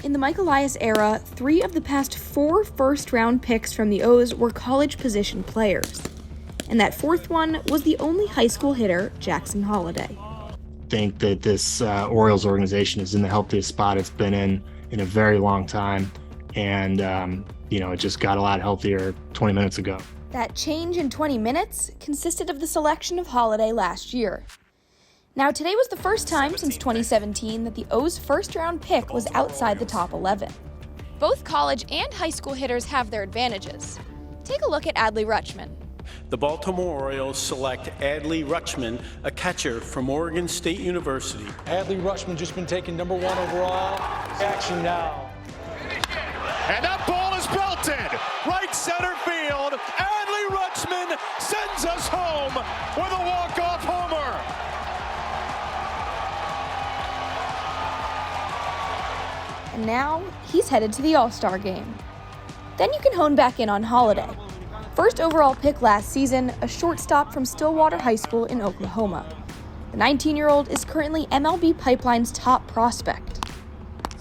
In the Mike Elias era, 3 of the past 4 first-round picks from the O's were college position players. And that 4th one was the only high school hitter, Jackson Holliday. I think that this Orioles organization is in the healthiest spot it's been in a very long time. And, it just got a lot healthier 20 minutes ago. That change in 20 minutes consisted of the selection of Holliday last year. Now, today was the first time since 2017 that the O's first-round pick was outside the top 11. Both college and high school hitters have their advantages. Take a look at Adley Rutschman. The Baltimore Orioles select Adley Rutschman, a catcher from Oregon State University. Adley Rutschman just been taken number 1 overall. Action now. And that ball is belted. Right center field. Adley Rutschman sends us home with a walk-off homer. And now, he's headed to the All-Star game. Then you can hone back in on Holliday. First overall pick last season, a shortstop from Stillwater High School in Oklahoma. The 19-year-old is currently MLB Pipeline's top prospect.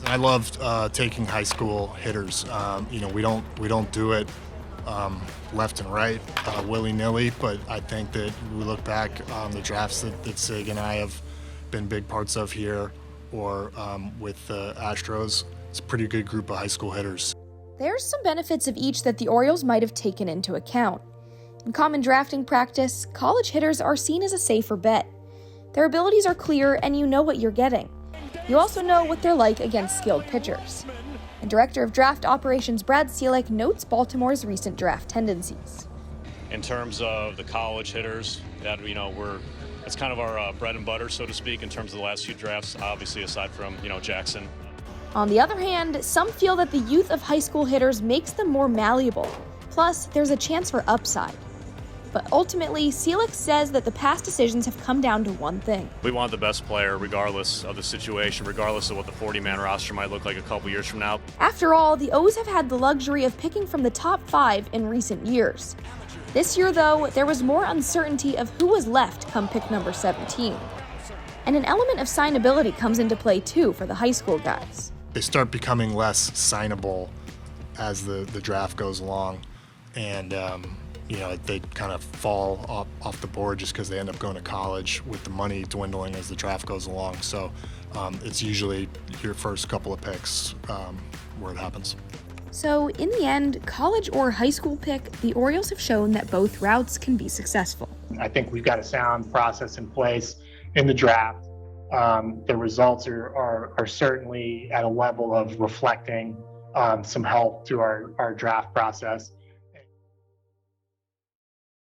I love taking high school hitters. We don't do it left and right willy-nilly, but I think that we look back on the drafts that Sig and I have been big parts of here, or with the Astros. It's a pretty good group of high school hitters. There's some benefits of each that the Orioles might have taken into account. In common drafting practice, college hitters are seen as a safer bet. Their abilities are clear and you know what you're getting. You also know what they're like against skilled pitchers. And Director of Draft Operations Brad Seelick notes Baltimore's recent draft tendencies. In terms of the college hitters, that's kind of our bread and butter, so to speak, in terms of the last few drafts, obviously aside from, Jackson. On the other hand, some feel that the youth of high school hitters makes them more malleable. Plus, there's a chance for upside. But ultimately, Seelick says that the past decisions have come down to one thing. We want the best player regardless of the situation, regardless of what the 40-man roster might look like a couple years from now. After all, the O's have had the luxury of picking from the top 5 in recent years. This year, though, there was more uncertainty of who was left come pick number 17. And an element of signability comes into play, too, for the high school guys. They start becoming less signable as the draft goes along, and they kind of fall off the board just because they end up going to college with the money dwindling as the draft goes along. So it's usually your first couple of picks where it happens. So in the end, college or high school pick, the Orioles have shown that both routes can be successful. I think we've got a sound process in place in the draft. The results are certainly at a level of reflecting some help to our draft process.